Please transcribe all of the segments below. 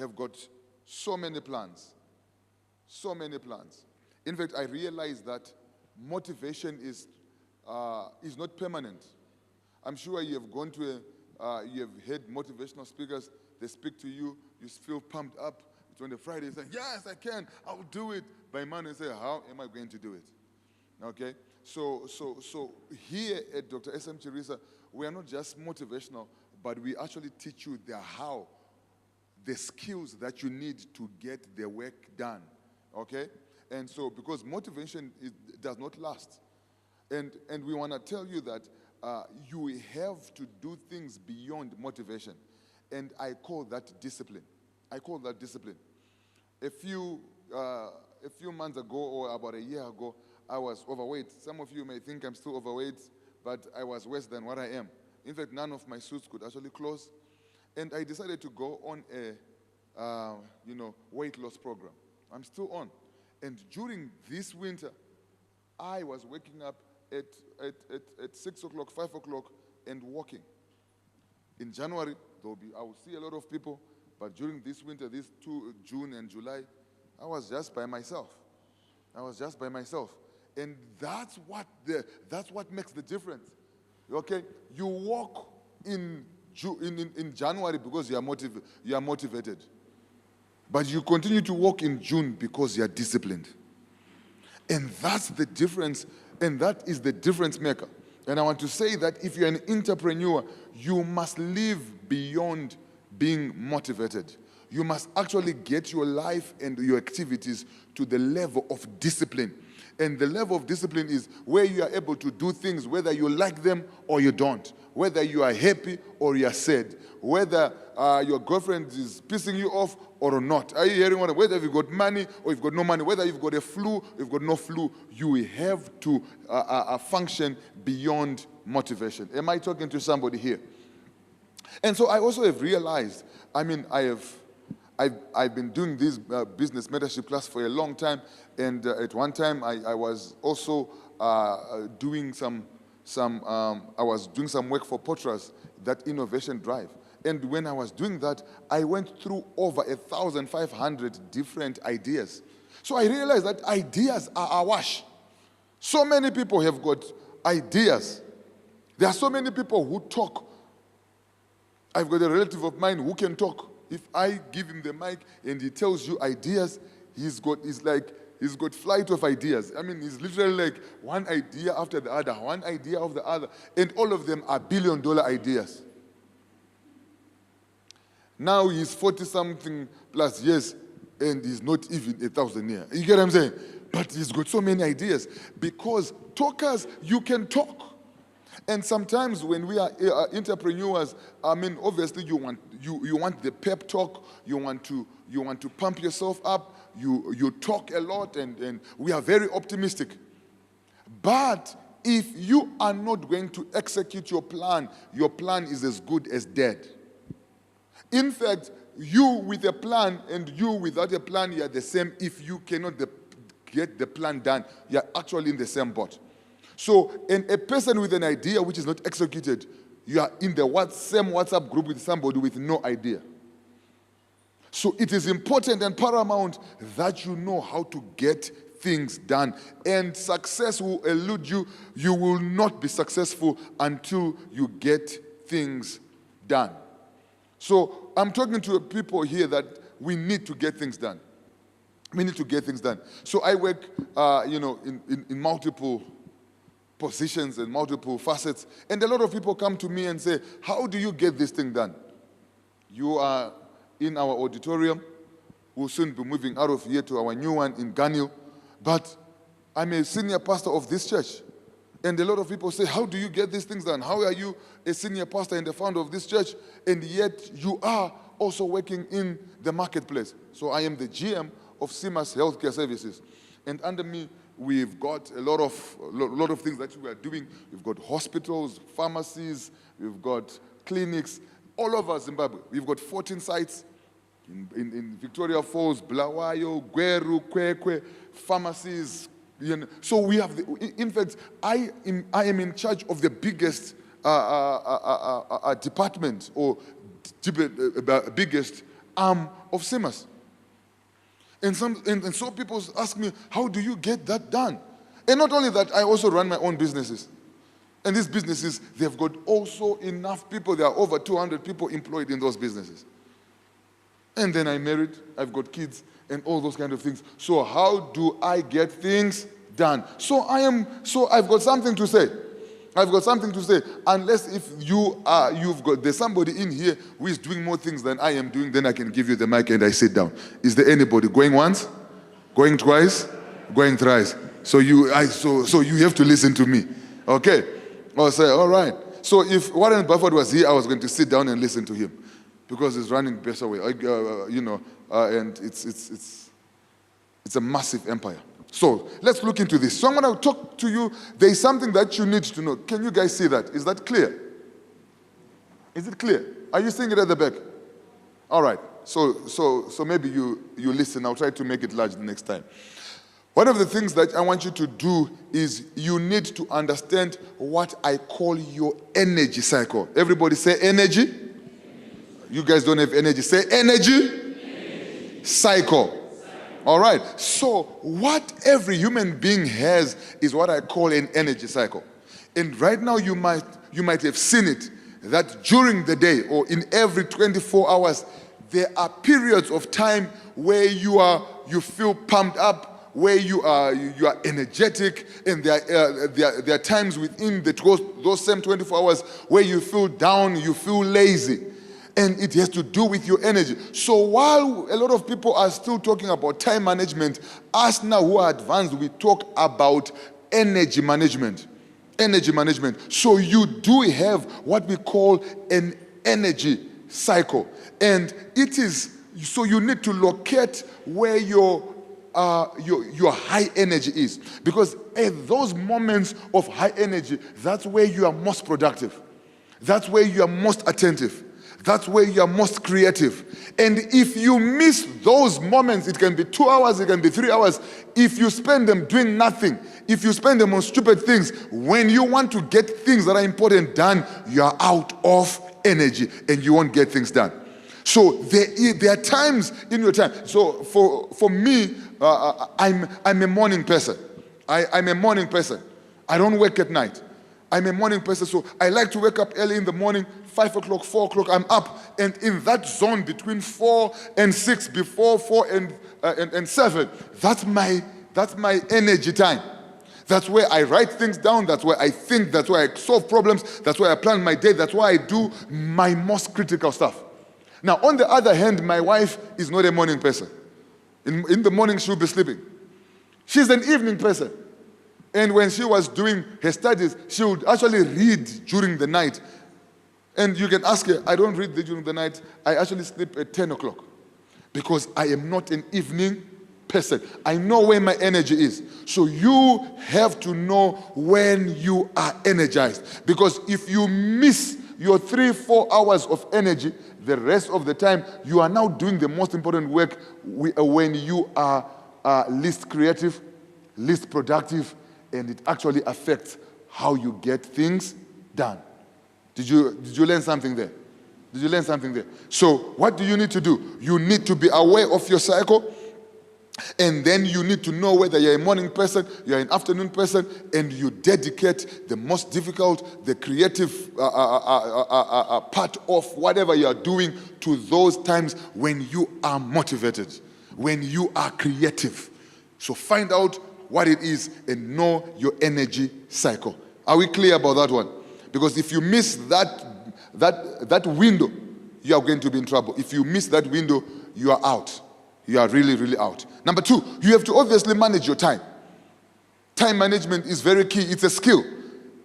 have got so many plans. So many plans. In fact, I realized that motivation is not permanent. I'm sure you have gone to you have heard motivational speakers. They speak to you. You feel pumped up. It's on the Friday. You say, yes, I can. I'll do it. By Monday, you say, how am I going to do it? Okay? So here at Dr. S.M. CHIRISA, we are not just motivational, but we actually teach you the how, the skills that you need to get the work done. Okay? And so, because motivation does not last. And we want to tell you that you have to do things beyond motivation. And I call that discipline. I call that discipline. A few months ago, or about a year ago, I was overweight. Some of you may think I'm still overweight, but I was worse than what I am. In fact, none of my suits could actually close. And I decided to go on a weight loss program. I'm still on. And during this winter, I was waking up at 6 o'clock, 5 o'clock, and walking. In January, I will see a lot of people, but during this winter, these 2 June and July, I was just by myself. And that's what makes the difference. Okay? You walk in January because you are motivated. But you continue to walk in June because you are disciplined. And that's the difference, and that is the difference maker. And I want to say that if you're an entrepreneur, you must live beyond being motivated. You must actually get your life and your activities to the level of discipline. And the level of discipline is where you are able to do things whether you like them or you don't, whether you are happy or you are sad, whether your girlfriend is pissing you off or not. Are you hearing what? Whether you've got money or you've got no money, whether you've got a flu or you've got no flu, you have to function beyond motivation. Am I talking to somebody here? And so I also have realized, I've been doing this business mentorship class for a long time, and at one time I was also doing some work for Potras, that innovation drive. And when I was doing that, I went through over 1,500 different ideas. So I realized that ideas are awash. So many people have got ideas. There are so many people who talk. I've got a relative of mine who can talk. If I give him the mic and he tells you ideas, he's got flight of ideas. I mean, he's literally like one idea after the other, one idea after the other, and all of them are billion-dollar ideas. Now he's 40-something plus years, and he's not even 1,000 years. You get what I'm saying? But he's got so many ideas. Because talkers, you can talk. And sometimes when we are entrepreneurs, obviously you want the pep talk, you want to pump yourself up, you talk a lot, and we are very optimistic. But if you are not going to execute your plan is as good as dead. In fact, you with a plan and you without a plan, you are the same. If you cannot get the plan done, you are actually in the same boat. So, a person with an idea which is not executed, you are in the same WhatsApp group with somebody with no idea. So it is important and paramount that you know how to get things done. And success will elude you. You will not be successful until you get things done. So I'm talking to people here that we need to get things done. We need to get things done. So I work, in multiple positions and multiple facets. And a lot of people come to me and say, how do you get this thing done? You are in our auditorium. We'll soon be moving out of here to our new one in Ganil. But I'm a senior pastor of this church. And a lot of people say, how do you get these things done? How are you a senior pastor and the founder of this church, and yet you are also working in the marketplace? So I am the GM of CIMAS Healthcare Services. And under me, we've got a lot of things that we are doing. We've got hospitals, pharmacies, we've got clinics all over Zimbabwe. We've got 14 sites in Victoria Falls, Bulawayo, Gweru, Kwekwe, pharmacies. So we have, in fact, I am in charge of the biggest department or biggest arm of CHIRISA. And so people ask me, how do you get that done? And not only that, I also run my own businesses. And these businesses, they've got also enough people. There are over 200 people employed in those businesses. And then I'm married, I've got kids, and all those kind of things. So how do I get things done? So I've got something to say. I've got something to say. Unless if there's somebody in here who is doing more things than I am doing, then I can give you the mic and I sit down. Is there anybody going once, going twice, going thrice? So you have to listen to me, okay? I'll say, all right. So if Warren Buffett was here, I was going to sit down and listen to him, because he's running better way, and it's a massive empire. So let's look into this. So I'm going to talk to you. There is something that you need to know. Can you guys see that? Is that clear? Is it clear? Are you seeing it at the back? All right. So maybe you listen. I'll try to make it large the next time. One of the things that I want you to do is you need to understand what I call your energy cycle. Everybody say energy. You guys don't have energy. Say energy. Cycle. All right. So what every human being has is what I call an energy cycle. And right now you might have seen it, that during the day or in every 24 hours, there are periods of time where you feel pumped up, where you are energetic, and there are times within those same 24 hours where you feel down, you feel lazy. And it has to do with your energy. So while a lot of people are still talking about time management, us now who are advanced, we talk about energy management. Energy management. So you do have what we call an energy cycle. And it is, so you need to locate where your high energy is. Because at those moments of high energy, that's where you are most productive. That's where you are most attentive. That's where you are most creative. And if you miss those moments, it can be 2 hours, it can be 3 hours. If you spend them doing nothing, if you spend them on stupid things, when you want to get things that are important done, you are out of energy and you won't get things done. So there are times in your time. So for me, I'm a morning person. I'm a morning person. I don't work at night. I'm a morning person, so I like to wake up early in the morning, 5 o'clock, 4 o'clock, I'm up. And in that zone between 4 and 6, before 4 and 7, that's my energy time. That's where I write things down, that's where I think, that's where I solve problems, that's where I plan my day, that's where I do my most critical stuff. Now, on the other hand, my wife is not a morning person. In the morning, she'll be sleeping. She's an evening person. And when she was doing her studies, she would actually read during the night. And you can ask her, I don't read during the night. I actually sleep at 10 o'clock. Because I am not an evening person. I know where my energy is. So you have to know when you are energized. Because if you miss your 3-4 hours of energy, the rest of the time, you are now doing the most important work when you are least creative, least productive, and it actually affects how you get things done. Did you learn something there? Did you learn something there? So what do you need to do? You need to be aware of your cycle, and then you need to know whether you're a morning person, you're an afternoon person, and you dedicate the most difficult, the creative part of whatever you're doing to those times when you are motivated, when you are creative. So find out what it is and know your energy cycle. Are we clear about that one? Because if you miss that window, you are going to be in trouble. If you miss that window, you are out. You are really, really out. Number 2, you have to obviously manage your time. Time management is very key. It's a skill.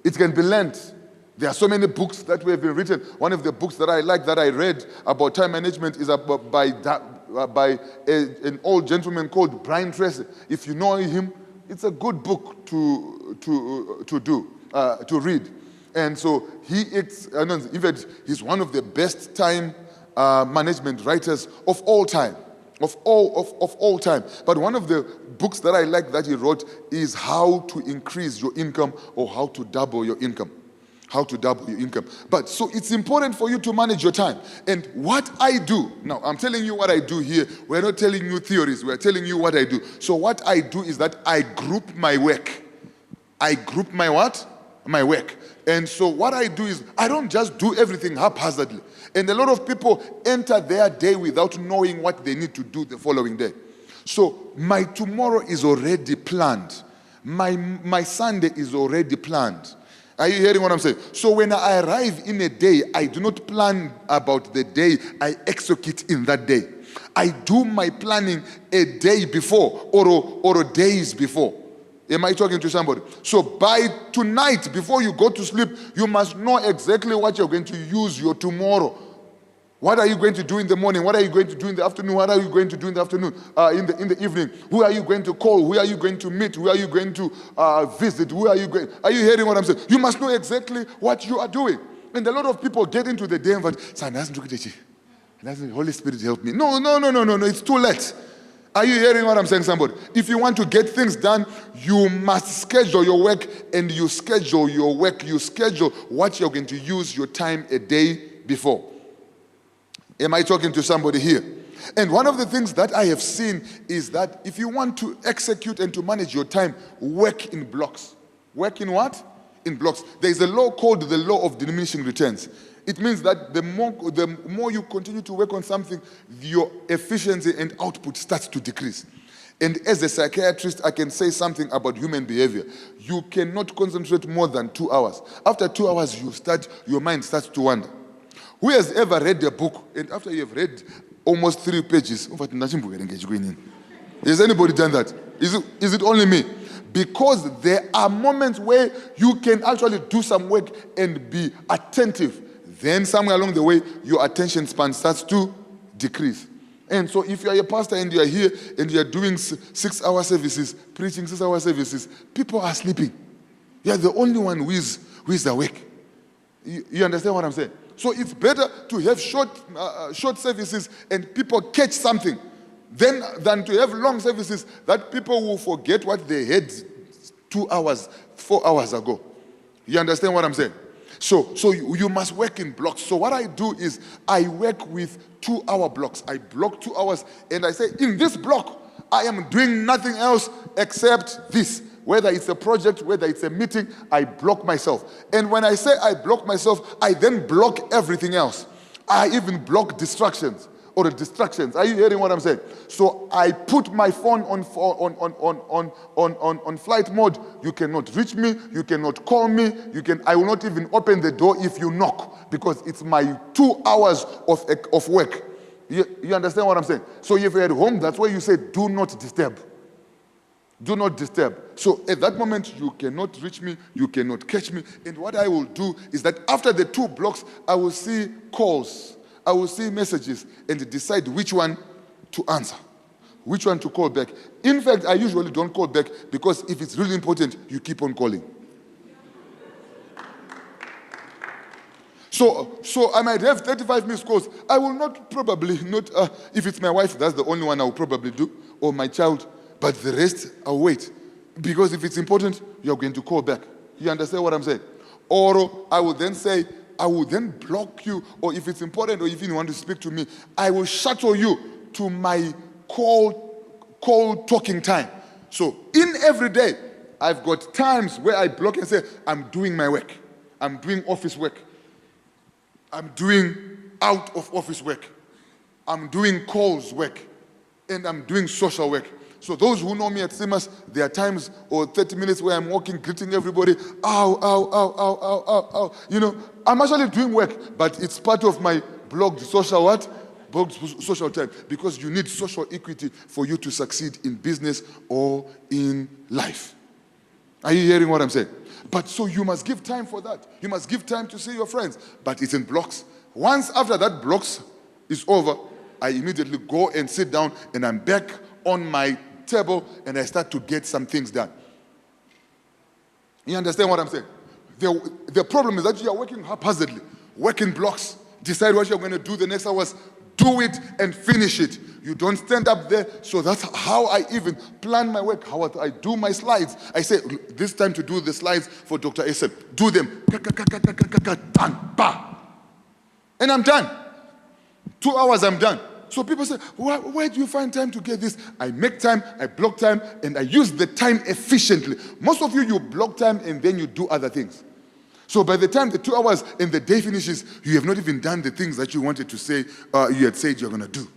It can be learned. There are so many books that have been written. One of the books that I like that I read about time management is by an old gentleman called Brian Tracy. If you know him, it's a good book to read. And so in fact, he's one of the best time management writers of all time. Of all time. But one of the books that I like that he wrote is How to Increase Your Income or How to Double Your Income. How to double your income. But so it's important for you to manage your time. And what I do, now I'm telling you what I do here. We're not telling you theories. We're telling you what I do. So what I do is that I group my work. I group my what? My work. And so what I do is I don't just do everything haphazardly. And a lot of people enter their day without knowing what they need to do the following day. So my tomorrow is already planned. My Sunday is already planned. Are you hearing what I'm saying? So when I arrive in a day, I do not plan about the day, I execute in that day. I do my planning a day before or days before. Am I talking to somebody? So by tonight, before you go to sleep, you must know exactly what you're going to use your tomorrow. What are you going to do in the morning? What are you going to do in the afternoon? What are you going to do in the afternoon? In the evening? Who are you going to call? Who are you going to meet? Who are you going to visit? Who are you going? Are you hearing what I'm saying? You must know exactly what you are doing. And a lot of people get into the day and Holy Spirit help me. No. It's too late. Are you hearing what I'm saying, somebody? If you want to get things done, you must schedule your work, and you schedule your work. You schedule what you're going to use your time a day before. Am I talking to somebody here? And one of the things that I have seen is that if you want to execute and to manage your time, work in blocks. Work in what? In blocks. There is a law called the law of diminishing returns. It means that the more you continue to work on something, your efficiency and output starts to decrease. And as a psychiatrist, I can say something about human behavior. You cannot concentrate more than 2 hours. After 2 hours, your mind starts to wander. Who has ever read a book, and after you have read almost 3 pages, has anybody done that? Is it only me? Because there are moments where you can actually do some work and be attentive. Then somewhere along the way, your attention span starts to decrease. And so if you are a pastor and you are here and you are doing 6-hour services, preaching 6-hour services, people are sleeping. You are the only one who is awake. You understand what I'm saying? So it's better to have short services and people catch something than to have long services that people will forget what they had 2 hours, 4 hours ago. You understand what I'm saying? So you must work in blocks. So what I do is I work with 2-hour blocks. I block 2 hours and I say, in this block, I am doing nothing else except this. Whether it's a project, whether it's a meeting, I block myself. And when I say I block myself, I then block everything else. I even block distractions. Are you hearing what I'm saying? So I put my phone on flight mode. You cannot reach me. You cannot call me. I will not even open the door if you knock, because it's my 2 hours of work. You understand what I'm saying? So if you're at home, that's why you say do not disturb. Do not disturb. So at that moment, you cannot reach me, you cannot catch me. And what I will do is that after the 2 blocks, I will see calls, I will see messages, and decide which one to answer, which one to call back. In fact, I usually don't call back, because if it's really important, you keep on calling. So I might have 35 missed calls. I will probably not, if it's my wife, that's the only one I will probably do, or my child. But the rest, I'll wait. Because if it's important, you're going to call back. You understand what I'm saying? Or I will then say, I will then block you. Or if it's important, or if you want to speak to me, I will shuttle you to my call talking time. So in every day, I've got times where I block and say, I'm doing my work. I'm doing office work. I'm doing out of office work. I'm doing calls work. And I'm doing social work. So those who know me at Simas, there are times or 30 minutes where I'm walking, greeting everybody. Ow, ow, ow, ow, ow, ow, ow. You know, I'm actually doing work, but it's part of my blogged social what? Blogged social time. Because you need social equity for you to succeed in business or in life. Are you hearing what I'm saying? But so you must give time for that. You must give time to see your friends. But it's in blocks. Once after that blocks is over, I immediately go and sit down and I'm back on my table and I start to get some things done. You understand what I'm saying? The problem is that you are working haphazardly, work in blocks, decide what you're going to do the next hours, Do it and finish it. You don't stand up there. So that's how I even plan my work, how I do my slides. I say, this time to do the slides for Dr. Esel. Do them. Done. Bah. And I'm done. 2 hours, I'm done. So people say, where do you find time to get this? I make time, I block time, and I use the time efficiently. Most of you block time and then you do other things. So by the time the 2 hours and the day finishes, you have not even done the things that you wanted to say, you had said you're going to do.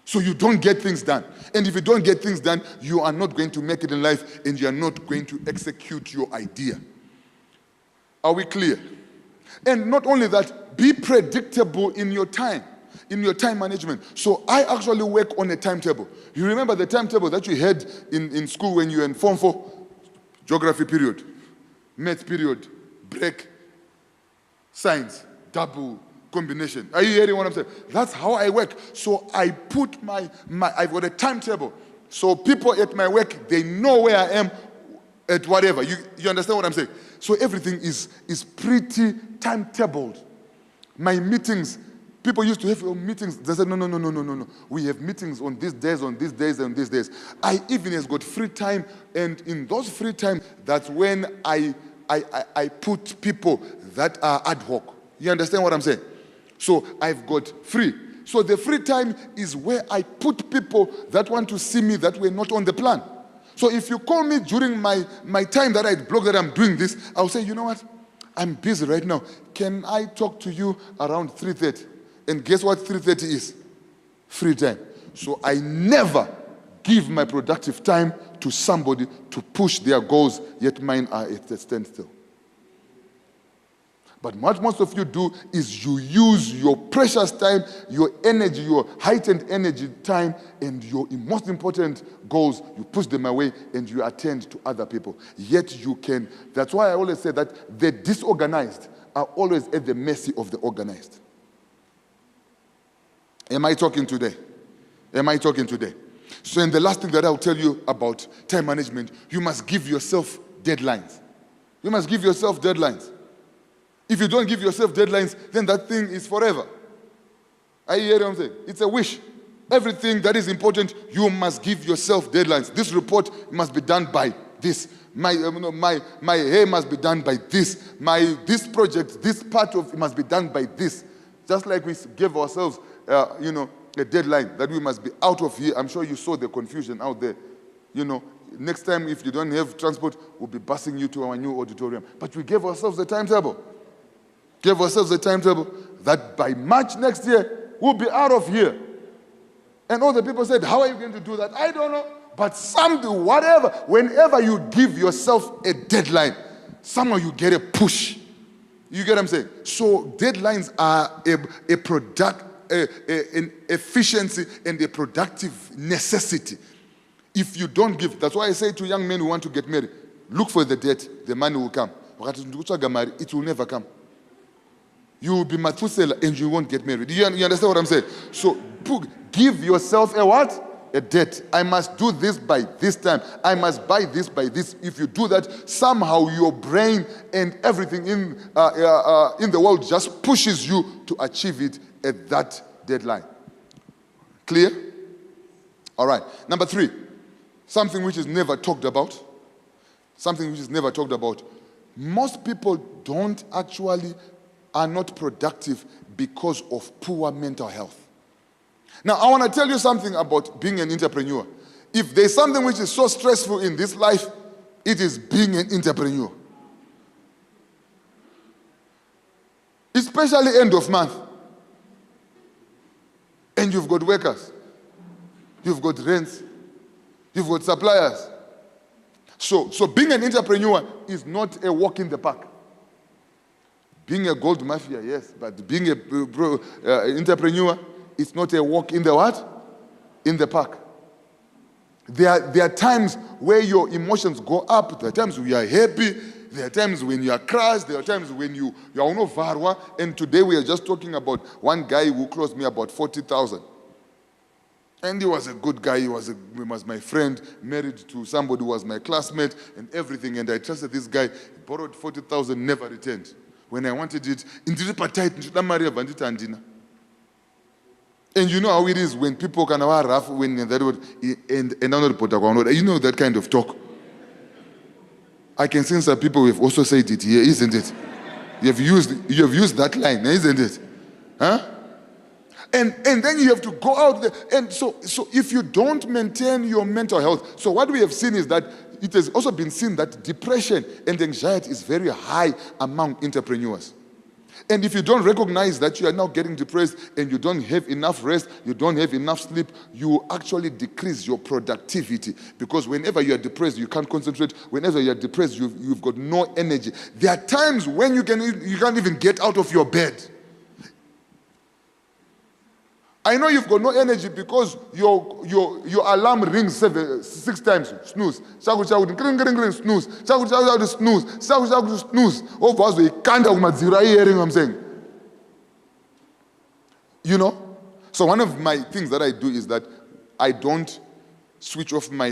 So you don't get things done. And if you don't get things done, you are not going to make it in life and you are not going to execute your idea. Are we clear? And not only that, be predictable in your time management. So I actually work on a timetable. You remember the timetable that you had in school when you were in Form 4? Geography period, math period, break, science, double combination. Are you hearing what I'm saying? That's how I work. So I put I've got a timetable. So people at my work, they know where I am at whatever. You understand what I'm saying? So everything is pretty timetabled. My meetings, people used to have meetings. They said, no. We have meetings on these days, on these days, and these days. I even has got free time. And in those free time, that's when I put people that are ad hoc. You understand what I'm saying? So I've got free. So the free time is where I put people that want to see me that were not on the plan. So if you call me during my time that I block that I'm doing this, I'll say, you know what? I'm busy right now. Can I talk to you around 3:30? And guess what 3:30 is? Free time. So I never give my productive time to somebody to push their goals, yet mine are at a standstill. But what most of you do is you use your precious time, your energy, your heightened energy time, and your most important goals, you push them away and you attend to other people. Yet you can. That's why I always say that the disorganized are always at the mercy of the organized. Am I talking today? Am I talking today? So, and the last thing that I'll tell you about time management, you must give yourself deadlines. You must give yourself deadlines. If you don't give yourself deadlines, then that thing is forever. I hear what I'm saying? It's a wish. Everything that is important, you must give yourself deadlines. This report must be done by this. My hair must be done by this. This project, this part of it must be done by this. Just like we gave ourselves, a deadline that we must be out of here. I'm sure you saw the confusion out there. Next time if you don't have transport, we'll be busing you to our new auditorium. But we gave ourselves a timetable. Gave ourselves a timetable that by March next year, we'll be out of here. And all the people said, how are you going to do that? I don't know. But whatever, whenever you give yourself a deadline, somehow you get a push. You get what I'm saying? So deadlines are an efficiency and a productive necessity. If you don't give, that's why I say to young men who want to get married, look for the date, the money will come. It will never come. You will be Methuselah and you won't get married. You understand what I'm saying? So give yourself a what? A date. I must do this by this time. I must buy this by this. If you do that, somehow your brain and everything in the world just pushes you to achieve it at that deadline. Clear? All right. Number 3, something which is never talked about. Something which is never talked about. Most people are not productive because of poor mental health. Now, I want to tell you something about being an entrepreneur. If there's something which is so stressful in this life, it is being an entrepreneur. Especially end of month. And you've got workers. You've got rents. You've got suppliers. So being an entrepreneur is not a walk in the park. Being a gold mafia, yes, but being an entrepreneur is not a walk in the what? In the park. There are times where your emotions go up. There are times when you are happy. There are times when you are crushed. There are times when you are no varwa. And today we are just talking about one guy who closed me about 40,000. And he was a good guy. He was my friend, married to somebody who was my classmate and everything. And I trusted this guy. He borrowed 40,000, never returned. When I wanted it, And you know how it is when people can have rough when that word and another report. You know that kind of talk. I can sense that people have also said it here, isn't it? You have used that line, isn't it? Huh? And then you have to go out there. And so if you don't maintain your mental health, so what we have seen is that it has also been seen that depression and anxiety is very high among entrepreneurs. And if you don't recognize that you are now getting depressed and you don't have enough rest, you don't have enough sleep, you actually decrease your productivity. Because whenever you are depressed, you can't concentrate. Whenever you are depressed, you've got no energy. There are times when you can't even get out of your bed. I know you've got no energy because your alarm rings 6 times. Snooze. Snooze. Snooze. Snooze. I'm saying. You know? So one of my things that I do is that I don't switch off my